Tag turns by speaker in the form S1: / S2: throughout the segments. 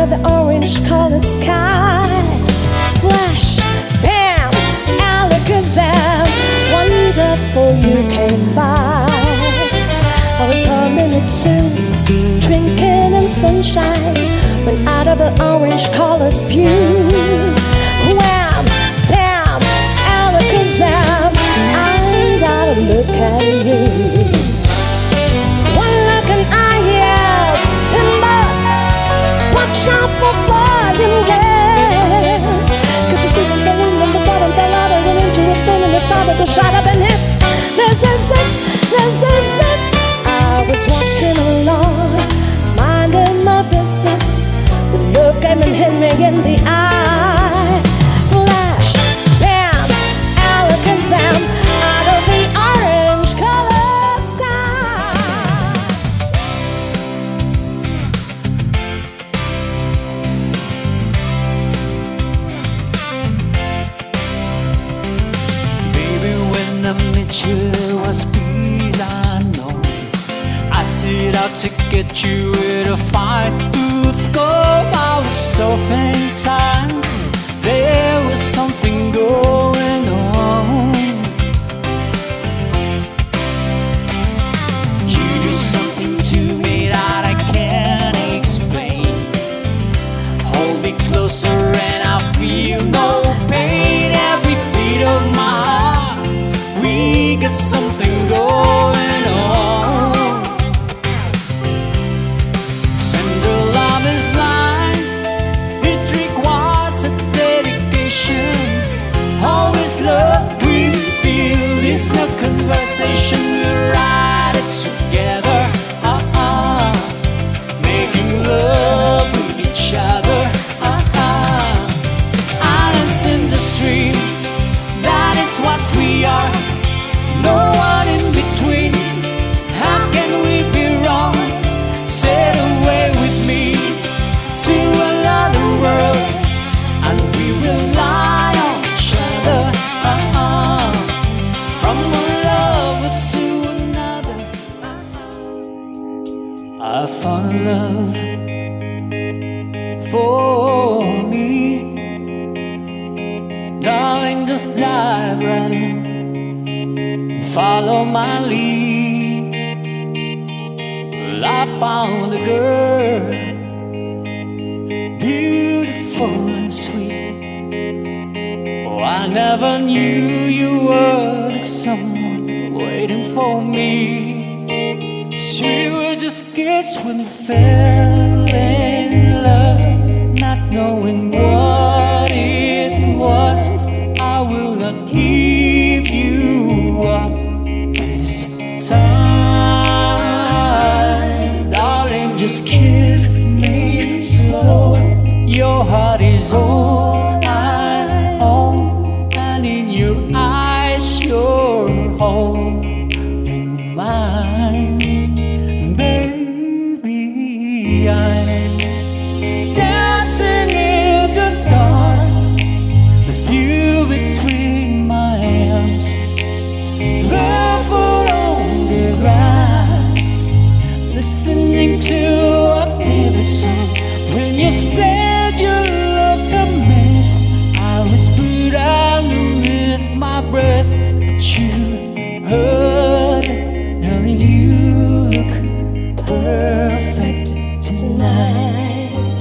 S1: of the orange-colored sky. Flash, bam, alakazam, wonderful you came by. I was humming a tune, drinking in sunshine, when out of an orange-colored view. Wham, bam, alakazam, I gotta look at you. One look and I yells, timber, watch out for volume glass. 'Cause the ceiling fell in and the bottom fell out, I went into a spin and it started to shut up and hit. This is it, this is it. I was walking along, minding my business, when love came and hit me in the eye. Flash, bam, alakazam, out of the orange-colored sky.
S2: Baby, when I met you, it was peace unknown. I set out to get you with a fine tooth comb. I was so inside, there was something going on. You do something to me that I can't explain. Hold me closer and I feel no pain. Every beat of my heart, we got something going on. Tender love is blind, it requires a dedication. Always love we feel, it's no conversation, we ride it together. Making love with each other. Islands in the stream, that is what we are. No one in between. How can we be wrong? Sail away with me to another world, and we will lie on each other. From one lover to another. I found a love for me. Darling, just dive right in, follow my lead. Well, I found a girl, beautiful and sweet. Oh, I never knew you were like someone waiting for me. We were just kids when we fell in love, not knowing what it was. I will not give you up this time. Darling, just kiss me slow. Your heart is all I own, and in your eyes you're holding mine. Baby, I'm dancing in the dark with you between my arms, barefoot on the grass, listening to our favorite song. When you said you look amazed, I whispered underneath my breath, but you heard it. Darling, you look perfect tonight.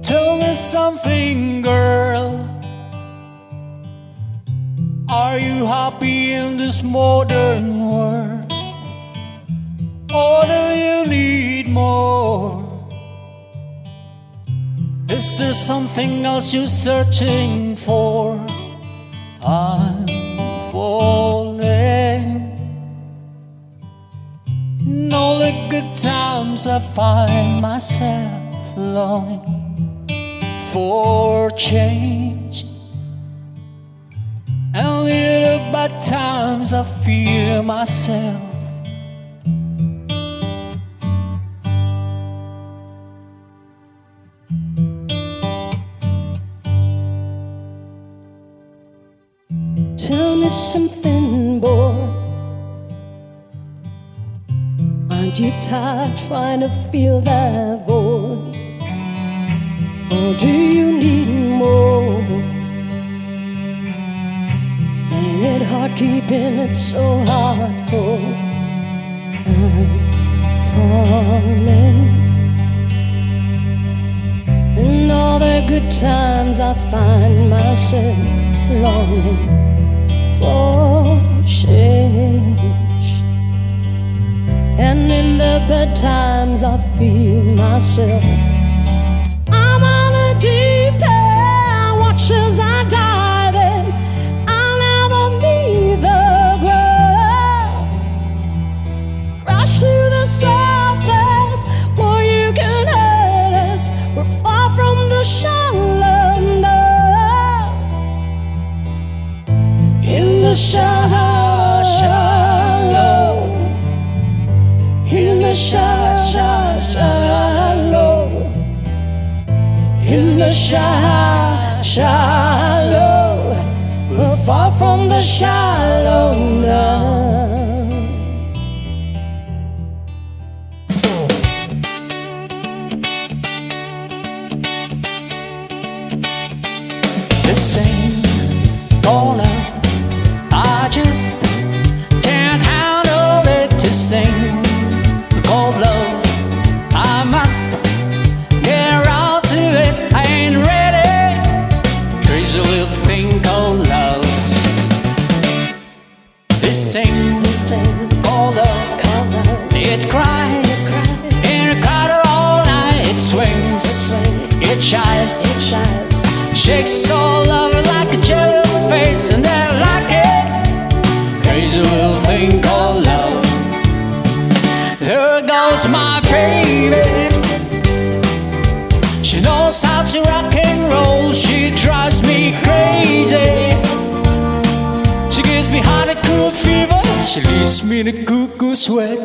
S2: Tell me something, girl. Are you happy in this modern world? Or do you need more? Is there something else you're searching for? I'm falling. In all the good times I find myself longing for change, and little bad times I fear myself.
S1: Tell me something, boy. Hold you tight, trying to fill that void. Or do you need more? Ain't it hard keeping it so hardcore? I'm falling. In all the good times I find myself longing for change, and in the bad times I feel myself. I'm on a deep end, watch as I dive in. I'll never meet the ground. Crash through the surface where you can hurt us. We're far from the shallow now. In the shallow, in the shallow, in the shallow, we're far from the shallow now.
S2: This thing called love, I just can't handle it. This thing called love, I must get around to it. I ain't ready. Crazy little thing called love. This thing called love, it cries in a cutter all night. It swings, it shives, shakes all over like a jellyfish, and I like it. Crazy little thing called love. There goes my baby. She knows how to rock and roll. She drives me crazy. She gives me hot and cold fever. She leaves me in a cuckoo sweat.